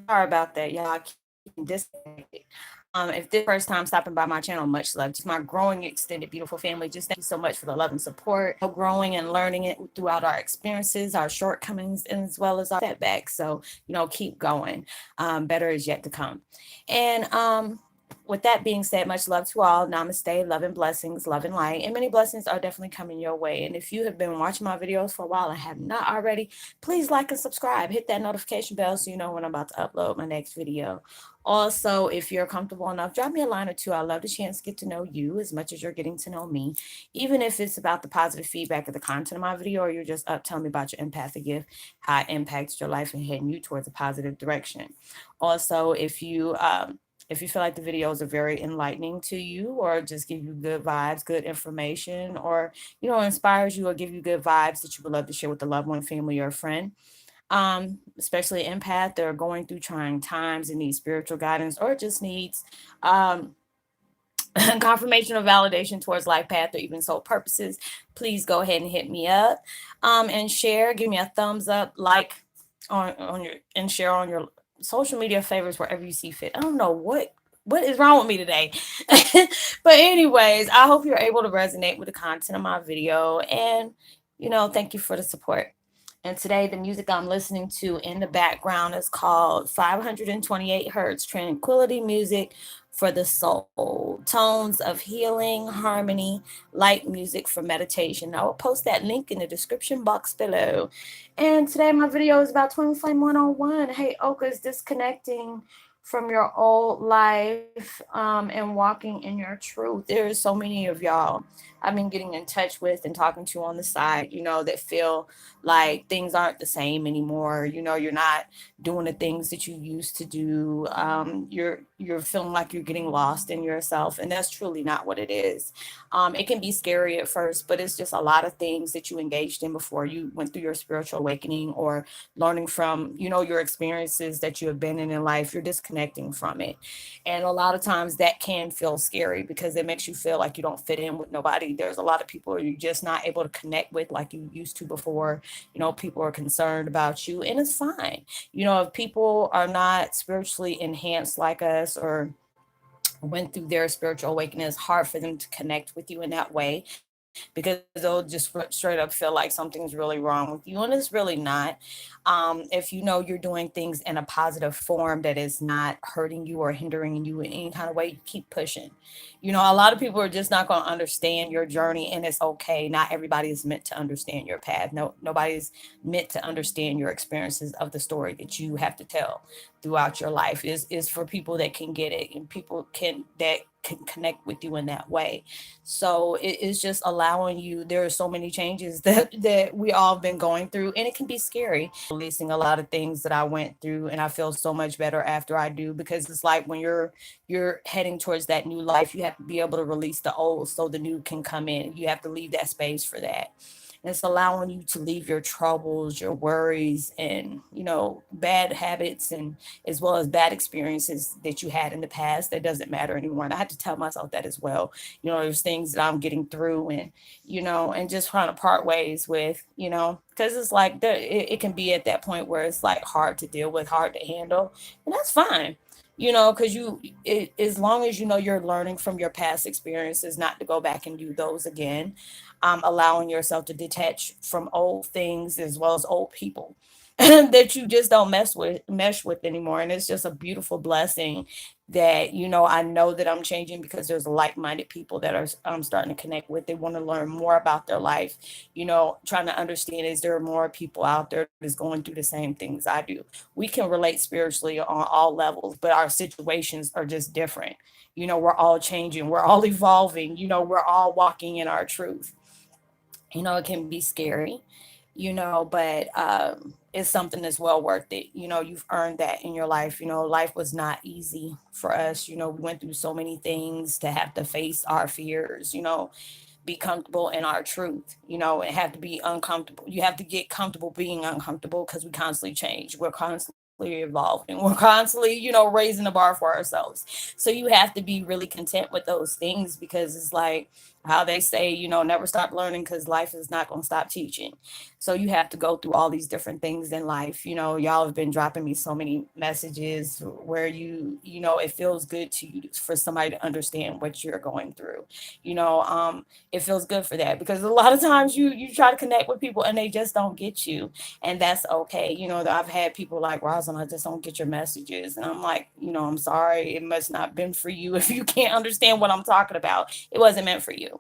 Sorry about that, y'all. I keep disconnected. If this first time stopping by my channel, much love. Just my growing extended beautiful family. Just thank you so much for the love and support. Growing and learning it throughout our experiences, our shortcomings, and as well as our setbacks. So, keep going. Better is yet to come. And with that being said, much love to all. Namaste, love and blessings, love and light. And many blessings are definitely coming your way. And if you have been watching my videos for a while and have not already, please like and subscribe. Hit that notification bell so you know when I'm about to upload my next video. Also, if you're comfortable enough, drop me a line or two. I love the chance to get to know you as much as you're getting to know me, even if it's about the positive feedback of the content of my video, or you're just up telling me about your empathic gift, how it impacts your life and heading you towards a positive direction. Also, if you feel like the videos are very enlightening to you, or just give you good vibes, good information, or inspires you or give you good vibes that you would love to share with a loved one, family, or a friend, especially empath that are going through trying times and needs spiritual guidance, or just needs um, confirmation or validation towards life path or even soul purposes, please go ahead and hit me up, and share. Give me a thumbs up, like on your, and share on your social media favorites wherever you see fit. I don't know what is wrong with me today. But anyways, I hope you're able to resonate with the content of my video, and thank you for the support. And today, the music I'm listening to in the background is called 528 Hertz Tranquility Music for the Soul. Tones of healing, harmony, light music for meditation. I will post that link in the description box below. And today, my video is about Twin Flame 101. Heyoka is disconnecting from your old life, and walking in your truth. There's so many of y'all I've been getting in touch with and talking to on the side, that feel like things aren't the same anymore. You're not doing the things that you used to do. You're feeling like you're getting lost in yourself, and that's truly not what it is. It can be scary at first, but it's just a lot of things that you engaged in before you went through your spiritual awakening, or learning from your experiences that you have been in life. You're disconnecting from it, and a lot of times that can feel scary because it makes you feel like you don't fit in with nobody. There's a lot of people you're just not able to connect with like you used to before. People are concerned about you, and it's fine. If people are not spiritually enhanced like us, or went through their spiritual awakening, it's hard for them to connect with you in that way, because they'll just straight up feel like something's really wrong with you, and it's really not. If you're doing things in a positive form that is not hurting you or hindering you in any kind of way, you keep pushing. A lot of people are just not going to understand your journey, and it's okay. Not everybody is meant to understand your path. No, nobody's meant to understand your experiences of the story that you have to tell throughout your life. Is for people that can get it, and people can connect with you in that way. So it is just allowing you. There are so many changes that we all have been going through, and it can be scary. Releasing a lot of things that I went through, and I feel so much better after I do, because it's like when you're heading towards that new life, you have to be able to release the old so the new can come in. You have to leave that space for that. And it's allowing you to leave your troubles, your worries, and bad habits, and as well as bad experiences that you had in the past that doesn't matter anymore. And I had to tell myself that as well. There's things that I'm getting through, and and just trying to part ways with, because it's like it can be at that point where it's like hard to deal with, hard to handle, and that's fine. Because as long as you're learning from your past experiences, not to go back and do those again, allowing yourself to detach from old things as well as old people that you just don't mesh with anymore. And it's just a beautiful blessing that I know that I'm changing, because there's like-minded people that are I'm starting to connect with. They want to learn more about their life, trying to understand, is there more people out there that's going through the same things I do. We can relate spiritually on all levels, but our situations are just different. We're all changing, we're all evolving, we're all walking in our truth. It can be scary, but it's something that's well worth it. You've earned that in your life. Life was not easy for us. We went through so many things to have to face our fears, be comfortable in our truth, and have to be uncomfortable. You have to get comfortable being uncomfortable, because we constantly change. We're constantly constantly evolving. We're constantly, raising the bar for ourselves. So you have to be really content with those things, because it's like how they say, never stop learning, because life is not going to stop teaching. So you have to go through all these different things in life. Y'all have been dropping me so many messages where it feels good to you for somebody to understand what you're going through. It feels good for that, because a lot of times you try to connect with people and they just don't get you, and that's okay. I've had people like, Roslynn, I just don't get your messages, and I'm like, I'm sorry, it must not been for you. If you can't understand what I'm talking about, it wasn't meant for you.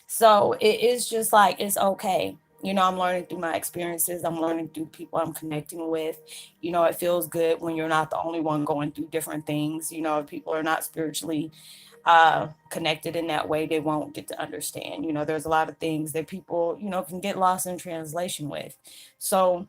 So it is just like, it's okay. I'm learning through my experiences. I'm learning through people I'm connecting with. It feels good when you're not the only one going through different things. If people are not spiritually connected in that way, they won't get to understand. There's a lot of things that people, can get lost in translation with. So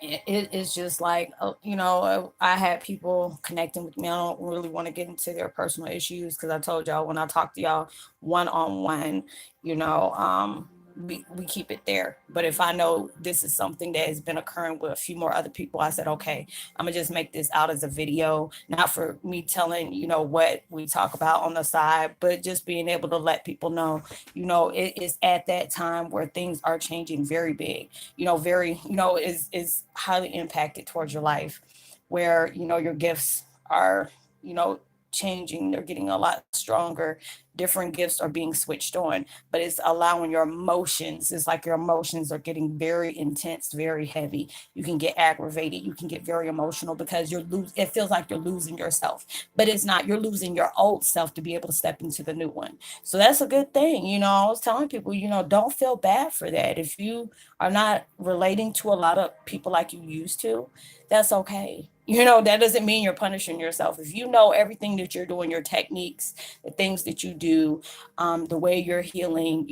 it is just like, I had people connecting with me. I don't really want to get into their personal issues, because I told y'all, when I talk to y'all one on one, you know we keep it there. But if I know this is something that has been occurring with a few more other people, I said, okay, I'm gonna just make this out as a video, not for me telling what we talk about on the side, but just being able to let people know, it is at that time where things are changing very big, very, is highly impacted towards your life, where, your gifts are, you know, changing, they're getting a lot stronger, different gifts are being switched on, but it's allowing your emotions, it's like your emotions are getting very intense, very heavy. You can get aggravated, you can get very emotional, because it feels like you're losing yourself, but it's not. You're losing your old self to be able to step into the new one. So that's a good thing. I was telling people, don't feel bad for that. If you are not relating to a lot of people like you used to, that's okay. That doesn't mean you're punishing yourself. If you know everything that you're doing, your techniques, the things that you do, the way you're healing,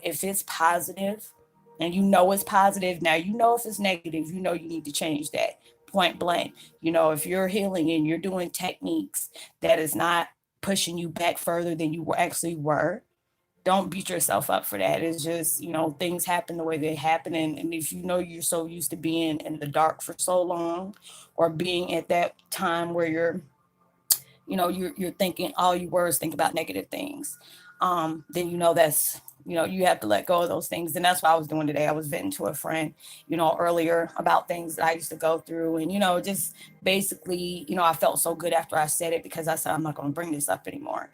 if it's positive, and it's positive, now if it's negative, you need to change that point blank. If you're healing and you're doing techniques that is not pushing you back further than you actually were, don't beat yourself up for that. It's just, things happen the way they happen. And if you're so used to being in the dark for so long, or being at that time where you're thinking, all you were is think about negative things, then that's, you have to let go of those things. And that's what I was doing today. I was venting to a friend, earlier, about things that I used to go through. And just basically, I felt so good after I said it, because I said, I'm not going to bring this up anymore.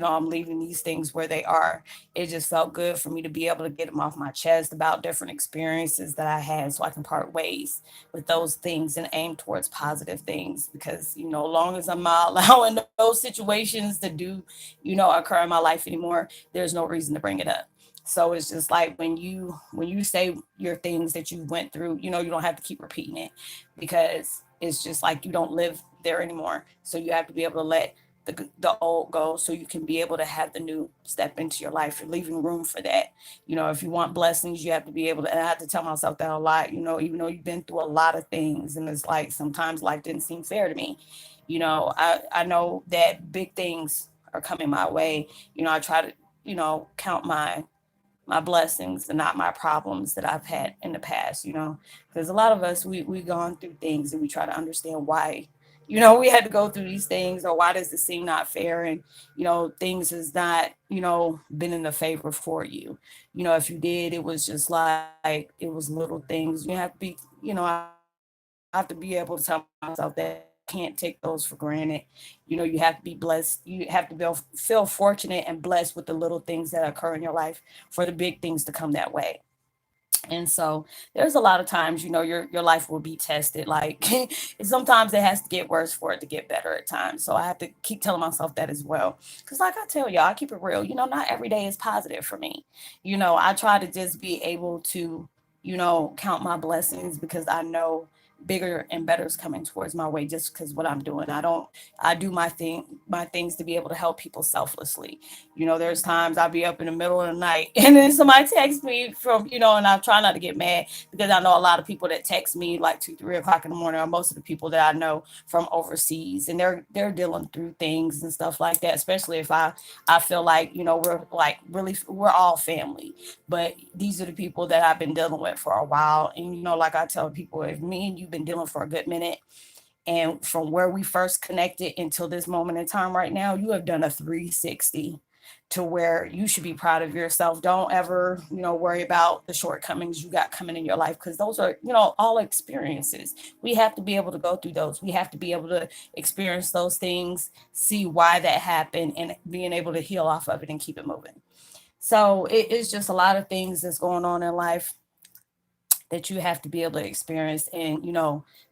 I'm leaving these things where they are. It just felt good for me to be able to get them off my chest about different experiences that I had, so I can part ways with those things and aim towards positive things. Because long as I'm not allowing those situations to do occur in my life anymore, there's no reason to bring it up. So it's just like, when you say your things that you went through, you don't have to keep repeating it, because it's just like you don't live there anymore. So you have to be able to let the old go, so you can be able to have the new step into your life. You're leaving room for that. If you want blessings, you have to be able to, and I have to tell myself that a lot, even though you've been through a lot of things, and it's like, sometimes life didn't seem fair to me. I know that big things are coming my way. I try to, count my blessings and not my problems that I've had in the past, because a lot of us, we gone through things, and we try to understand why, we had to go through these things, or why does it seem not fair, and things has not, been in the favor for you. If you did, it was just like, it was little things. You have to be, I have to be able to tell myself that I can't take those for granted. You have to be blessed. You have to feel fortunate and blessed with the little things that occur in your life, for the big things to come that way. And so there's a lot of times, your life will be tested. Like, sometimes it has to get worse for it to get better at times. So I have to keep telling myself that as well. Because, like I tell y'all, I keep it real. Not every day is positive for me. I try to just be able to, count my blessings, because I know bigger and better is coming towards my way, just because what I'm doing. I do my things to be able to help people selflessly. There's times I'll be up in the middle of the night, and then somebody texts me from, and I try not to get mad, because I know a lot of people that text me like 2, 3 o'clock in the morning are most of the people that I know from overseas, and they're dealing through things and stuff like that. Especially if I feel like, we're like, really, we're all family, but these are the people that I've been dealing with for a while. And like I tell people, if me and you you've been dealing for a good minute. And from where we first connected until this moment in time right now, you have done a 360 to where you should be proud of yourself. Don't ever, worry about the shortcomings you got coming in your life, because those are, all experiences. We have to be able to go through those. We have to be able to experience those things, see why that happened, and being able to heal off of it and keep it moving. So it is just a lot of things that's going on in life that you have to be able to experience and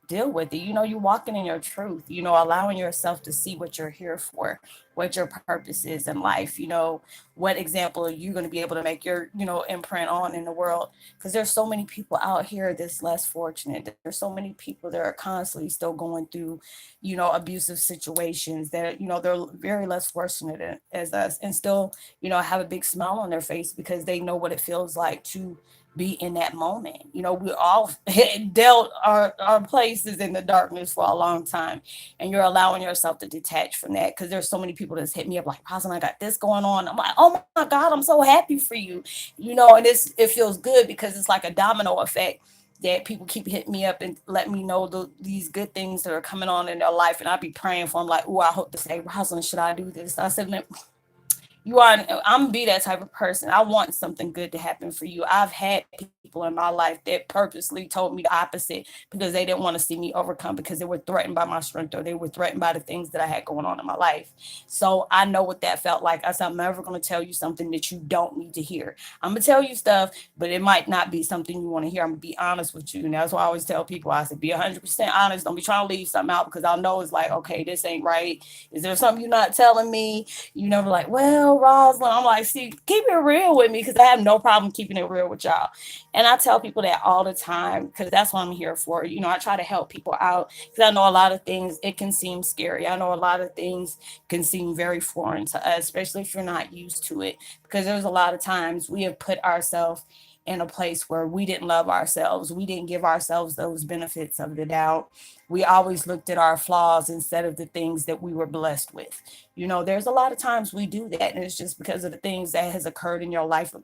deal with it. You're walking in your truth, allowing yourself to see what you're here for, what your purpose is in life, what example are you going to be able to make your imprint on in the world, because there's so many people out here that's less fortunate. There's so many people that are constantly still going through abusive situations that they're very less fortunate as us, and still have a big smile on their face because they know what it feels like to be in that moment. We all dealt our places in the darkness for a long time, and you're allowing yourself to detach from that, because there's so many people that's hit me up like, Rosalind, I got this going on. I'm like, oh my God, I'm so happy for you. And it feels good because it's like a domino effect that people keep hitting me up and let me know these good things that are coming on in their life. And I'll be praying for them like, oh, I hope to say, Rosalind, should I do this? I said, I'm gonna be that type of person. I want something good to happen for you. I've had people in my life that purposely told me the opposite because they didn't want to see me overcome, because they were threatened by my strength, or they were threatened by the things that I had going on in my life. So I know what that felt like. I said, I'm never gonna tell you something that you don't need to hear. I'm gonna tell you stuff, but it might not be something you want to hear. I'm gonna be honest with you. And that's why I always tell people, I said, be 100% honest. Don't be trying to leave something out, because I'll know it's like, okay, this ain't right. Is there something you're not telling me? Like, well, Roslyn, I'm like, see, keep it real with me, because I have no problem keeping it real with y'all. And I tell people that all the time, because that's what I'm here for. I try to help people out, because I know a lot of things, it can seem scary. I know a lot of things can seem very foreign to us, especially if you're not used to it, because there's a lot of times we have put ourselves in a place where we didn't love ourselves. We didn't give ourselves those benefits of the doubt. We always looked at our flaws instead of the things that we were blessed with. There's a lot of times we do that, and it's just because of the things that has occurred in your life,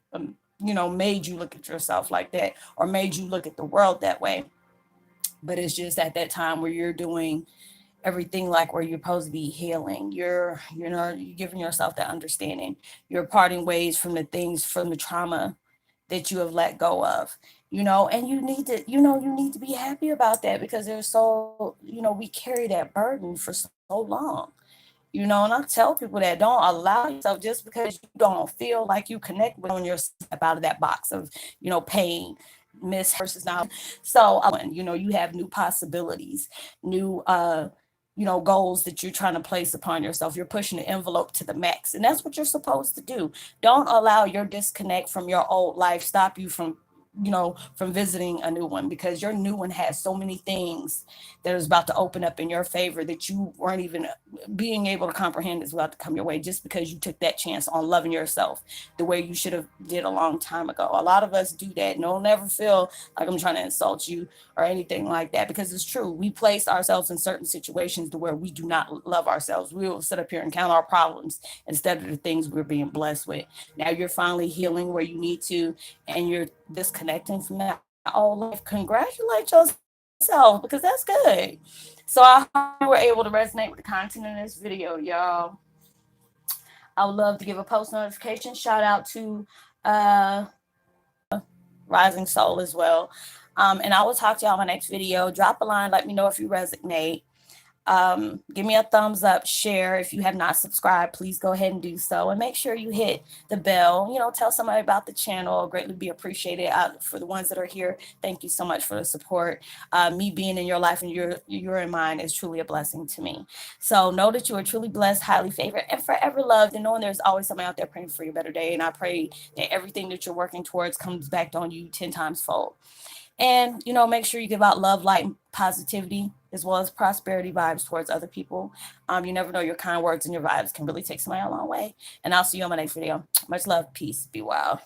made you look at yourself like that, or made you look at the world that way. But it's just at that time where you're doing everything like where you're supposed to be healing. You're giving yourself that understanding. You're parting ways from the things, from the trauma that you have let go of. And you need to be happy about that, because there's we carry that burden for so long. And I tell people that don't allow yourself, just because you don't feel like you connect with on yourself, out of that box of, pain, miss versus now. So, you have new possibilities, new, goals that you're trying to place upon yourself. You're pushing the envelope to the max. And that's what you're supposed to do. Don't allow your disconnect from your old life stop you from visiting a new one, because your new one has so many things that is about to open up in your favor that you weren't even being able to comprehend is about to come your way, just because you took that chance on loving yourself the way you should have did a long time ago. A lot of us do that. No, never feel like I'm trying to insult you or anything like that, because it's true. We place ourselves in certain situations to where we do not love ourselves. We will sit up here and count our problems instead of the things we're being blessed with. Now you're finally healing where you need to, and you're disconnecting from that old life. Congratulate yourself, because that's good. So I hope you were able to resonate with the content in this video, y'all. I would love to give a post notification shout out to uh Rising Soul as well. And I will talk to y'all in my next video. Drop a line, let me know if you resonate. Give me a thumbs up, share. If you have not subscribed, please go ahead and do so, and make sure you hit the bell. Tell somebody about the channel. I'll greatly be appreciated. For the ones that are here, thank you so much for the support. Me being in your life and you're in mine is truly a blessing to me. So know that you are truly blessed, highly favored, and forever loved, and knowing there's always somebody out there praying for your better day. And I pray that everything that you're working towards comes back on you 10 times fold. And, make sure you give out love, light, and positivity, as well as prosperity vibes towards other people. You never know, your kind words and your vibes can really take somebody a long way. And I'll see you on my next video. Much love, peace, be wild.